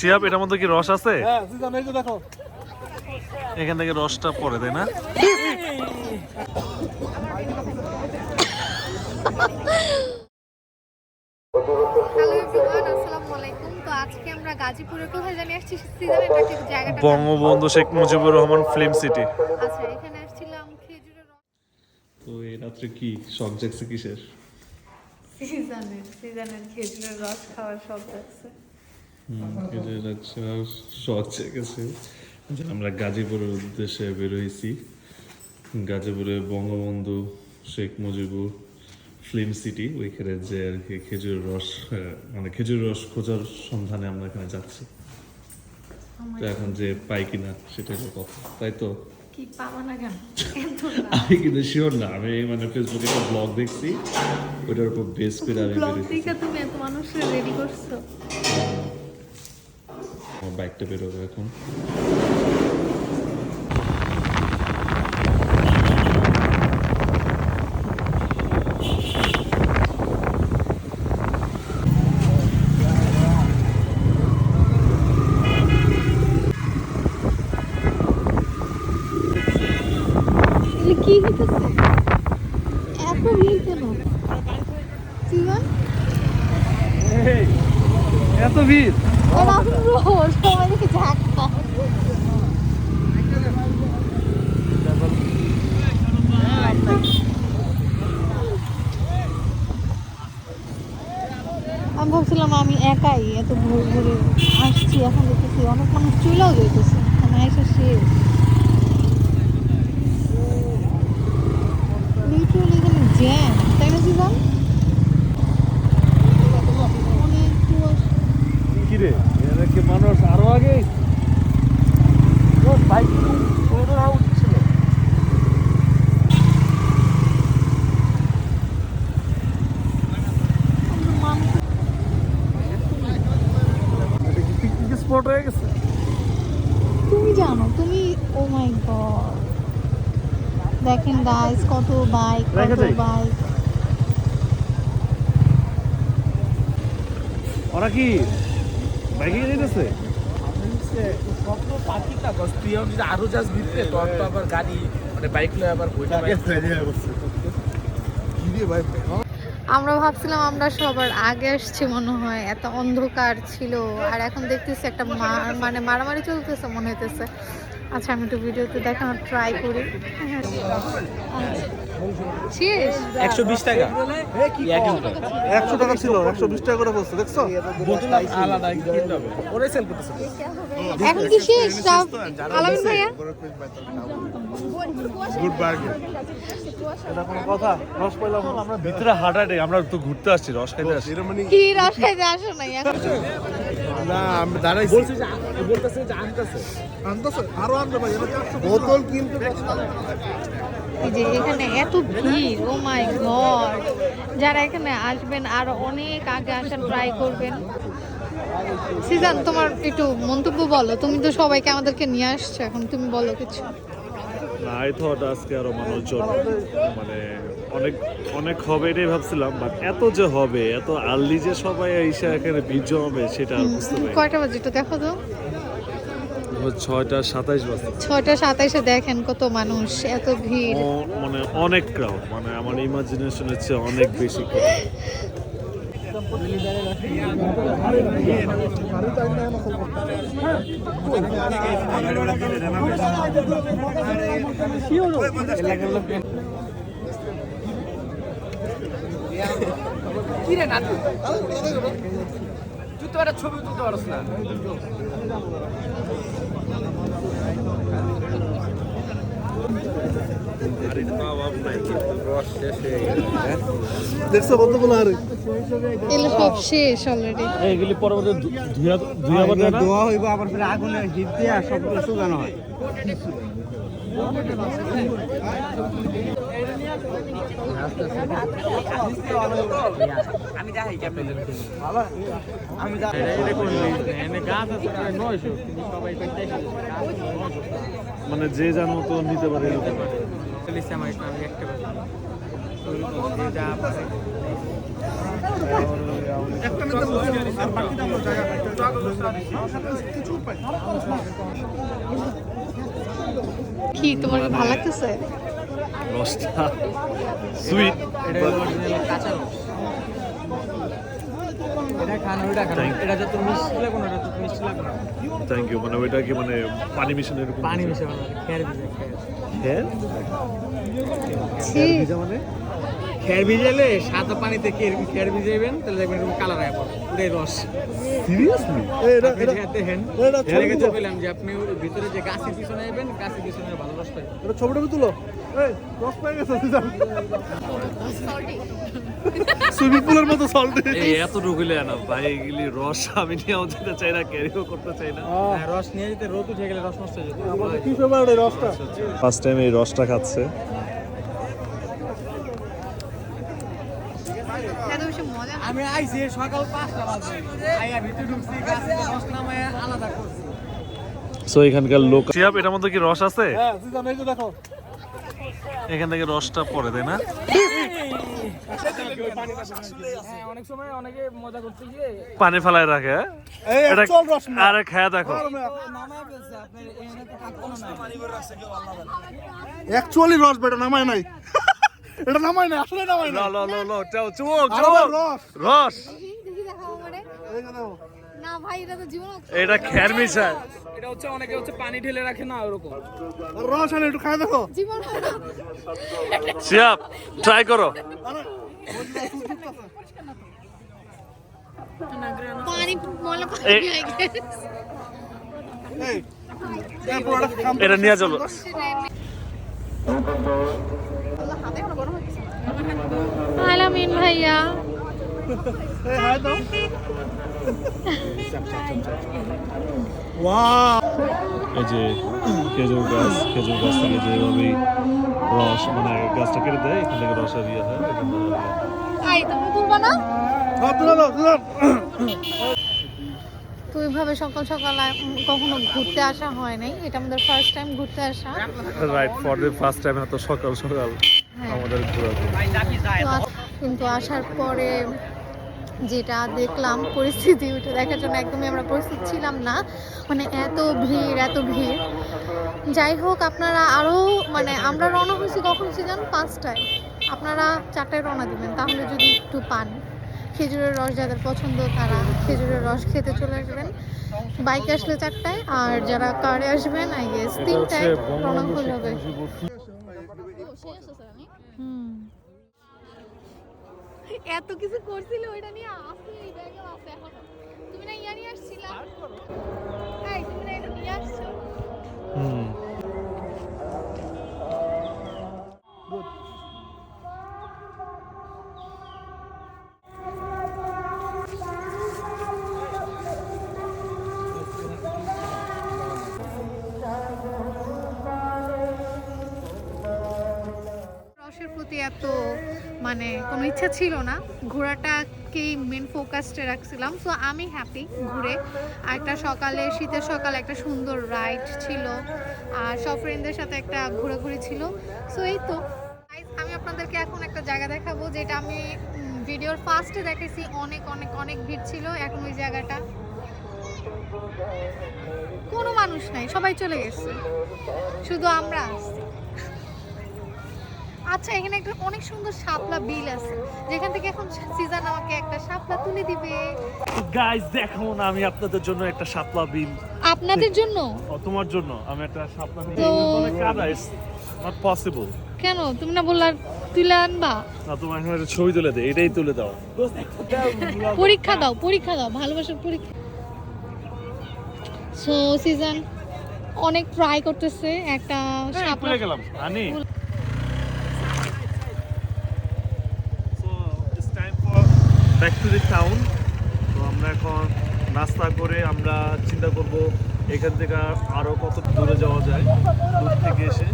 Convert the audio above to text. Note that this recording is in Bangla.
শিয়াব এটার মধ্যে কি রস আছে? হ্যাঁ সিজন এই যে দেখো এখান থেকে রসটা পড়ে তাই না? হ্যালো এভরিওয়ান, আসসালামু আলাইকুম। তো আজকে আমরা গাজীপুরে কোথায় জানি আসছি, সিজনের একটা ঠিক জায়গাটা। Bangabandhu Sheikh Mujibur Rahman film city. আচ্ছা, এখানে আসছিলাম খেজুরের রস। তো এই রাত্রে কি শখ জাগছে কিসের? সিজনের খেজুরের রস খাওয়ার শখ আছে। খেজুরের রস শখ জেগেছে। আমরা গাজীপুরের উদ্দেশ্যে বের হয়েছি। গাজীপুরে বঙ্গবন্ধু শেখ মুজিবুর ফিল্ম সিটি, ওইখানে যে আর কি খেজুরের রস, মানে খেজুরের রস খোঁজার সন্ধানে আমরা এখানে যাচ্ছি। তো এখন যে পাই কিনা সেটা হলো কথা, তাই তো? কি পাওয়া না কেন? আমি কিন্তু শিওর না, আমি মানে ফেসবুকে একটা ব্লগ দেখছি, ওইটার উপর বেস করে আমি ব্লগ বেরিয়েছি। দেখে তুমি এত মানুষের রেডি করছো? আমার বাইকটা বেরোবে এখন। কি হইতেছে? এত ভিড় কেন? সিজন এত ভিড় সবাই দেখে ঝাঁকা। আমি ভাবছিলাম আমি একাই এত ভোর ভোরে আসছি, এখন দেখতেছি অনেক মানুষ চুলাও যেতেছে, মানে এসে শেষ। লিটারালি এখানে জ্যাম, তাই না সিজন? অনেক কুয়াশা। কি রে এরা কি মানুষ আরো আগে ও বাইক ওরা উঠছিল পিকনিক স্পট হয়ে গেছে। তুমি জানো, তুমি ও মাই গড, দেখেন গাইস কত বাইক, রেখে কত যাই। বাইক। ওরা কি বাইকে যেতেছে? আরো যাস ভিতরে তোর তো আবার গাড়ি মানে বাইক লয়ে আবার বইটা আমরা ভাবছিলাম আমরা সবার আগে আসছি মনে হয়, এত অন্ধকার ছিল, আর এখন দেখতেছি একটা মানে মারামারি চলতেছে মনে হইতেছে। আচ্ছা, আমি একটু ভিডিওতে দেখানোর ট্রাই করি। শেষ 120 টাকা 100 টাকা ছিল, 120 টাকা করে বলছে, দেখছো? বোতল আলাদা কিনতে হবে ওরে সেল করতেছে। এখন কি শেষ? আলামিন ভাইয়া গুড বার্গেন। এটা কোনো কথা? রস পাইলাম না। আমরা ভিতরে হাঁটাটে, আমরা তো ঘুরতে আসছি, রস খাইতে আসছি। কি রস খাইতে আসো নাই এখন? না আমি দাঁড়াইছি। বলছে যে বলতেছে যে আনতেছে আনতেছে আরো আনতে ভাই, বোতল কিনতে এই যে এখানে এত ভিড়, ও মাই গড। যারা এখানে আসবেন আরো অনেক আগে আসার ট্রাই করবেন। সিজন, তোমার একটু মন্তব্য বলো, তুমি তো সবাইকে আমাদেরকে নিয়ে আসছো, এখন তুমি বলো কিছু। না, আই থট আজকে আরো মানুষজন মানে অনেক অনেক হবে এটাই ভাবছিলাম, বাট এত যে হবে, এত আর্লি যে সবাই এসে এখানে ভিড় জমাবে সেটা আর বুঝতে পারি। কয়টা বাজে একটু দেখো তো? 6:27 বাজে। 6:27 দেখেন কত মানুষ, এত ভিড়। মানে অনেক ক্রাউড, মানে আমার ইমাজিনেশনের চেয়ে অনেক বেশি crowd। কি রে না তুই তো একটা ছবি তুলতে পারছ না। দেখছো কতগুলো আর এগুলো সব শেষ অলরেডি। এগুলি পরবর্তী ধুয়া বাদে না দোয়া হইব, আবার ফিরে আগুনে হিট দিয়ে সবগুলো শুকানো হয়। আমি যাই ক্যাপেল আমি মানে যে যার মতো নিতে পারে এরকম। চলিস আমার একটা কি তোমার কি ভালো লাগতেছে? রসটা সুইট কাঁচা এটা খান ওইটা খান এটা যত মিষ্টি লাগে না এটা তত মিষ্টি লাগে না থ্যাংক ইউ। মানে ওইটা কি মানে পানি মিশানো এরকম পানি মিশে না খেয়ার ভিজে হ্যাঁ ছি, মানে খেয়ার ভিজালে সাদা পানিতে খেয়ার ভিজাইবেন তাহলে দেখবেন এরকম কালার হয় ওটাই রস সিরিয়াসলি আপনি দেখেন দেখে পেলাম যে আপনি ওর ভিতরে যে গাছের পিছনে আইবেন গাছের পিছনে ভালো রস পাই এটা ছবিটা তুলো এই রস পেয়ে গেছে সুইমিং পুলের মতো সল্ট এই এতটুকু হইলে না ভাই এগুলি রস আমি নিয়েও যেতে চাই না ক্যারিও করতে চাই না। রস নিয়ে যেতে রোদ উঠে গেলে রস নষ্ট হয়ে যেত আমাদের কি ফেভারিট এই রসটা ফার্স্ট টাইম এই রসটা খাচ্ছে। এত বেশি মজা না। আমি আইছি সকাল 5টা বাজে আইয়া ভিতরে ঢুকছি গাছে রস নামায় আলাদা করছি সো এখানকার লোক শিয়াব এটার মধ্যে কি রস আছে? হ্যাঁ সিজন এই যে দেখো এখান থেকে রসটা পড়ে তাই না? হ্যাঁ অনেক সময় অনেকে মজা করতে গিয়ে পানি ফেলায় রাখে হ্যাঁ? এই এটা চল রস না আরে খেয়ে দেখো নামায় ফেলছে আপনার এখানে তো থাকতো না অ্যাকচুয়ালি রস বেটা নামায় নাই এটা নামায় নাই আসলে নামায় লো না লো লো লো চাও চুমুক আরে ভাই, রস রস দেখি দেখাও আমারে। এই যে দেখো না ভাই এটা তো জীবন এটা খের মিশায়। এটা হচ্ছে অনেকে হচ্ছে পানি ঢেলে রাখে না ওরকম আর রস আনে একটু খাই দেখো জীবন শিয়াব ট্রাই করো। পানি ময়লা পানি এই- হয়ে গেছে। এই এই পুরোটা খাম এটা নিয়ে চলো। আলামিন ভাইয়া এই হাই দাও ওয়াও এই যে খেজুর গাছ থেকে যেভাবে রস মানে গাছটা কেটে দেয় এখান থেকে রস আর ইয়ে হয় এখান থেকে আই তুমি তুলবা না? সব তুলে দাও তো এইভাবে সকাল সকাল কখনো ঘুরতে আসা হয় নাই, এটা আমাদের ফার্স্ট টাইম ঘুরতে আসা। Right for the first time এত সকাল সকাল হ্যাঁ। আমাদের ঘোরা। কিন্তু আসার পরে যেটা দেখলাম পরিস্থিতি, ওটা দেখার জন্য একদমই আমরা প্রস্তুত ছিলাম না। মানে এত ভিড়। যাই হোক আপনারা আরও মানে আমরা রওনা হয়েছি কখন ছিলেন 5টায়, আপনারা 4টায় রওনা দিবেন, তাহলে যদি একটু পান খেজুরের রস যাদের পছন্দ তারা খেজুরের রস খেতে চলে আসবেন। বাইকে আসলে 4টায়, আর যারা কারে আসবেন আই গেস 3টায় রওনা হয়ে হবে। এত কিছু করছিল ওইটা নিয়ে আসলে এই ব্যাগে আছে এখন। তুমি না ইয়া নিয়ে আসছিলা? এই তুমি না এটা নিয়ে আসছো? রসের প্রতি এত মানে কোনো ইচ্ছা ছিল না, ঘোরাটাকেই মেন ফোকাসে রাখছিলাম। সো আমি হ্যাপি ঘুরে। আর একটা সকালে শীতের সকালে একটা সুন্দর রাইড ছিল, আর সব ফ্রেন্ডদের সাথে একটা ঘোরাঘুরি ছিল। সো এই তো Guys, আমি আপনাদেরকে এখন একটা জায়গা দেখাবো যেটা আমি ভিডিওর ফার্স্টে দেখেছি, অনেক ভিড় ছিল। এখন ওই জায়গাটা কোনো মানুষ নাই, সবাই চলে গেছে, শুধু আমরা আসছি। আচ্ছা এখানে একটা অনেক সুন্দর শাপলা বিল আছে, যেখান থেকে এখন সিজন আমাকে একটা শাপলা তুলে দিবে। গাইস দেখুন আমি আপনাদের জন্য একটা শাপলা বিল, আপনাদের জন্য? তোমার জন্য আমি একটা শাপলা বিল তো- অনেক কাদা ইটস নট পসিবল। কেন তুমি না বললা তুলে আনবা? না তোমার এখানে একটা ছবি তুলে দে, এটাই তুলে দাও। পরীক্ষা দাও ভালোবাসার পরীক্ষা। সো সিজন অনেক ট্রাই করতেছে একটা শাপলা। ভুলে গেলাম আনি। So it's time for back to the town. তো আমরা এখন নাস্তা করে আমরা চিন্তা করব এখান থেকে আরো কত দূরে যাওয়া যায় দূর থেকে এসে।